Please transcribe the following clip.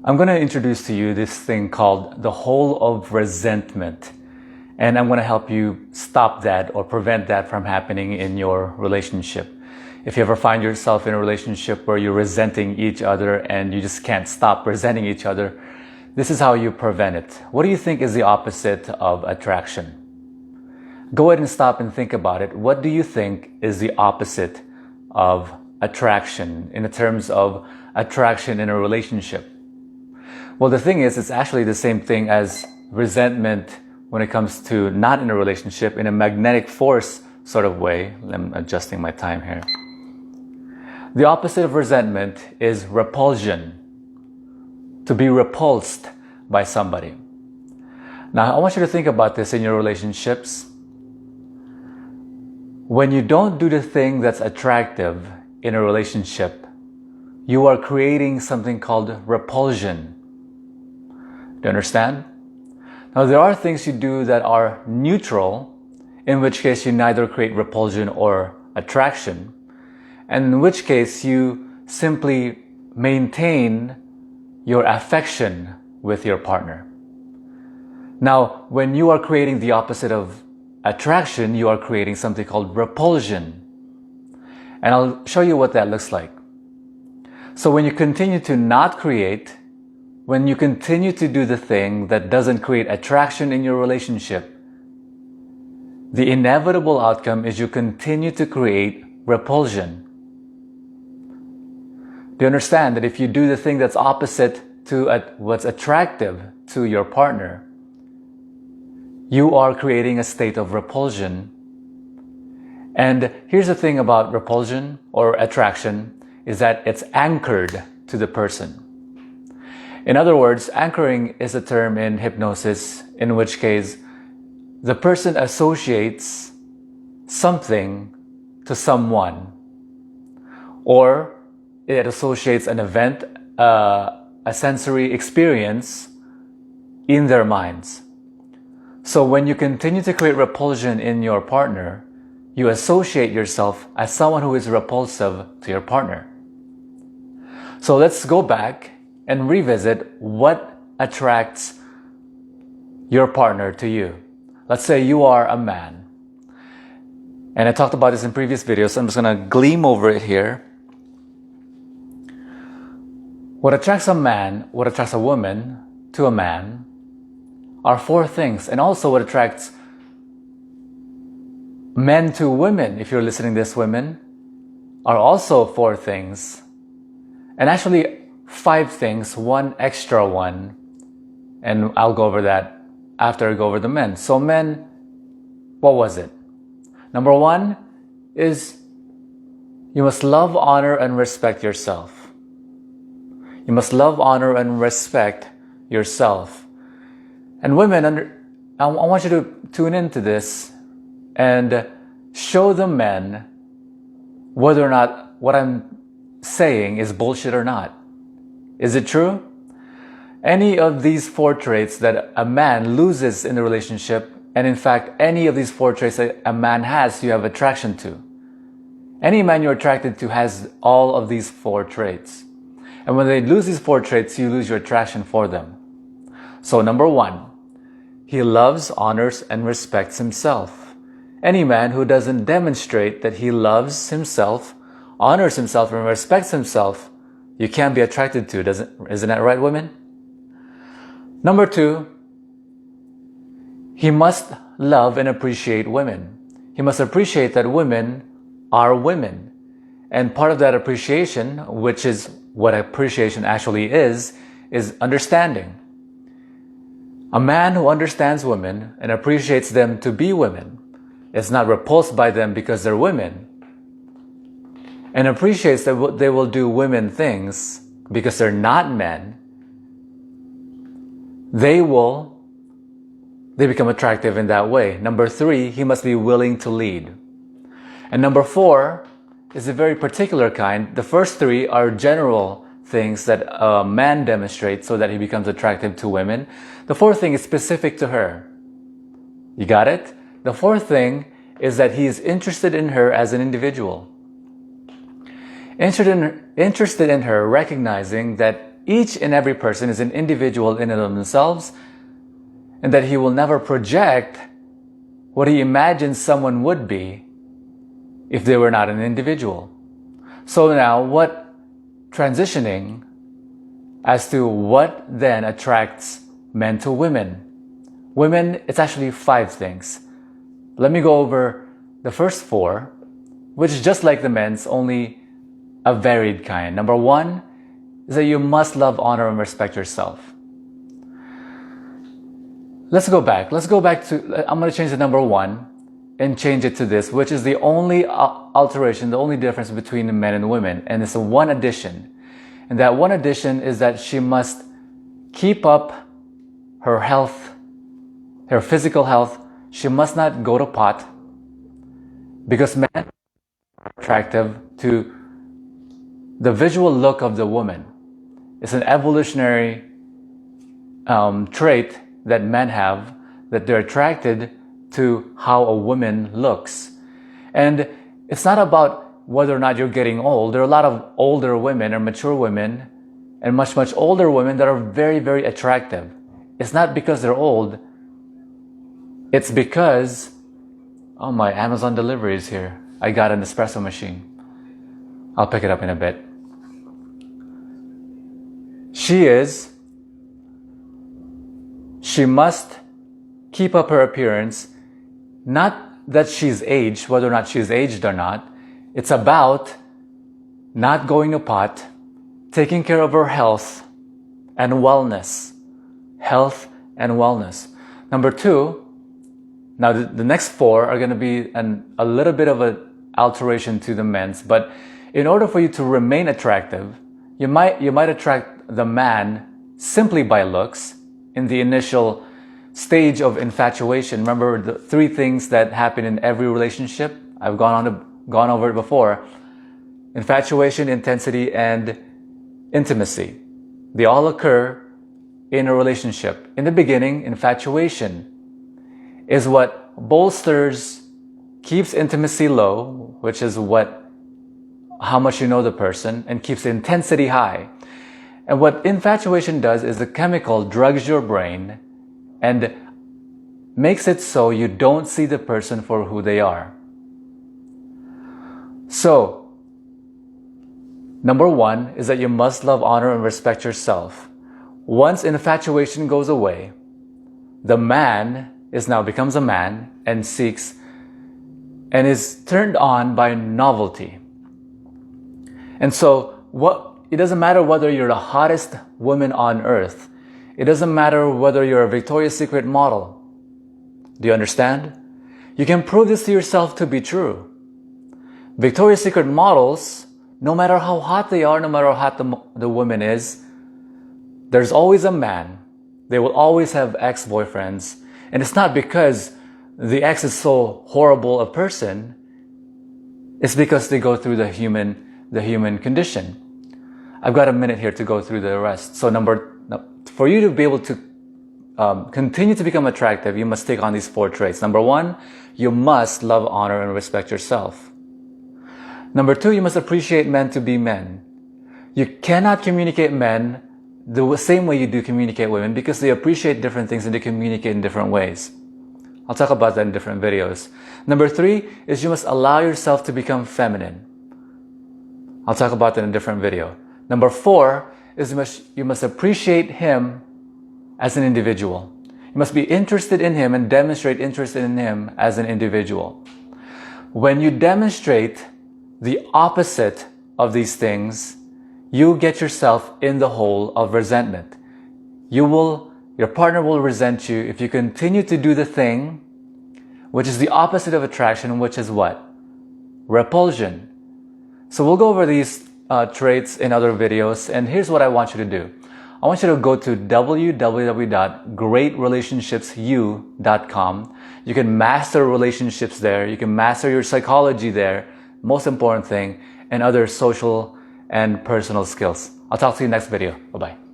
I'm going to introduce to you this thing called the hole of resentment. And I'm going to help you stop that or prevent that from happening in your relationship. If you ever find yourself in a relationship where you're resenting each other and you just can't stop resenting each other, this is how you prevent it. What do you think is the opposite of attraction? Go ahead and stop and think about it. What do you think is the opposite of attraction in the terms of attraction in a relationship? Well, the thing is, it's actually the same thing as resentment when it comes to not in a relationship, in a magnetic force sort of way. I'm adjusting my time here. The opposite of resentment is repulsion. To be repulsed by somebody. Now, I want you to think about this in your relationships. When you don't do the thing that's attractive in a relationship, you are creating something called repulsion. Do you understand? Now, there are things you do that are neutral, in which case you neither create repulsion or attraction, and in which case you simply maintain your affection with your partner. Now, when you are creating the opposite of attraction, you are creating something called repulsion. And I'll show you what that looks like. So when you continue to not create, when you continue to do the thing that doesn't create attraction in your relationship, the inevitable outcome is you continue to create repulsion. Do you understand that if you do the thing that's opposite to what's attractive to your partner, you are creating a state of repulsion? And here's the thing about repulsion or attraction is that it's anchored to the person. In other words, anchoring is a term in hypnosis in which case the person associates something to someone, or it associates an event, a sensory experience in their minds. So when you continue to create repulsion in your partner, you associate yourself as someone who is repulsive to your partner. So let's go back and revisit what attracts your partner to you. Let's say you are a man. And I talked about this in previous videos, so I'm just going to gleam over it here. What attracts a man, what attracts a woman to a man are four things. And also what attracts men to women, if you're listening to this, women, are also four things. And actually 5 things, one extra one. And I'll go over that after I go over the men. So men, what was it? Number 1 is you must love, honor, and respect yourself. You must love, honor, and respect yourself. And women, I want you to tune into this and show the men whether or not what I'm saying is bullshit or not. Is it true? Any of these 4 traits that a man loses in a relationship, and in fact, any of these 4 traits that a man has, you have attraction to. Any man you're attracted to has all of these 4 traits. And when they lose these 4 traits, you lose your attraction for them. So number 1, he loves, honors, and respects himself. Any man who doesn't demonstrate that he loves himself, honors himself, and respects himself, you can't be attracted to. Isn't that right, women? Number 2, he must love and appreciate women. He must appreciate that women are women. And part of that appreciation, which is what appreciation actually is understanding. A man who understands women and appreciates them to be women is not repulsed by them because they're women, and appreciates that they will do women things because they're not men, they become attractive in that way. Number 3, he must be willing to lead. And number 4 is a very particular kind. The first 3 are general things that a man demonstrates so that he becomes attractive to women. The 4th thing is specific to her. You got it? The 4th thing is that he is interested in her as an individual. Interested in her, recognizing that each and every person is an individual in and of themselves, and that he will never project what he imagines someone would be if they were not an individual. So now, transitioning as to what then attracts men to women. Women, it's actually 5 things. Let me go over the first 4, which is just like the men's, only a varied kind. Number 1 is that you must love, honor, and respect yourself. Let's go back to, I'm going to change the number 1 and change it to this, which is the only alteration, the only difference between the men and women. And it's a one addition. And that one addition is that she must keep up her health, her physical health. She must not go to pot, because men are attractive to the visual look of the woman. It's an evolutionary trait that men have, that they're attracted to how a woman looks. And it's not about whether or not you're getting old. There are a lot of older women or mature women and much, much older women that are very, very attractive. It's not because they're old. It's because, oh, my Amazon delivery is here. I got an espresso machine. I'll pick it up in a bit. She must keep up her appearance, not that she's aged, whether or not she's aged or not. It's about not going to pot, taking care of her health and wellness. Health and wellness. Number 2, now the next 4 are going to be a little bit of an alteration to the men's, but in order for you to remain attractive, you might attract the man simply by looks in the initial stage of infatuation. Remember the 3 things that happen in every relationship? I've gone over it before. Infatuation, intensity, and intimacy. They all occur in a relationship. In the beginning, infatuation is what bolsters, keeps intimacy low, which is how much you know the person, and keeps the intensity high. And what infatuation does is the chemical drugs your brain and makes it so you don't see the person for who they are. So, number 1 is that you must love, honor, and respect yourself. Once infatuation goes away, the man becomes a man and seeks and is turned on by novelty. And so, it doesn't matter whether you're the hottest woman on earth. It doesn't matter whether you're a Victoria's Secret model. Do you understand? You can prove this to yourself to be true. Victoria's Secret models, no matter how hot they are, no matter how hot the woman is, there's always a man. They will always have ex-boyfriends. And it's not because the ex is so horrible a person. It's because they go through the human condition. I've got a minute here to go through the rest. So for you to be able to continue to become attractive, you must take on these 4 traits. Number 1, you must love, honor, and respect yourself. Number 2, you must appreciate men to be men. You cannot communicate men the same way you do communicate women, because they appreciate different things and they communicate in different ways. I'll talk about that in different videos. Number 3 is you must allow yourself to become feminine. I'll talk about that in a different video. Number 4 is you must appreciate him as an individual. You must be interested in him and demonstrate interest in him as an individual. When you demonstrate the opposite of these things, you get yourself in the hole of resentment. Your partner will resent you if you continue to do the thing which is the opposite of attraction, which is what? Repulsion. So we'll go over these traits in other videos, and here's what I want you to do. I want you to go to www.greatrelationshipsyou.com. You can master relationships there. You can master your psychology there. Most important thing, and other social and personal skills. I'll talk to you next video. Bye-bye.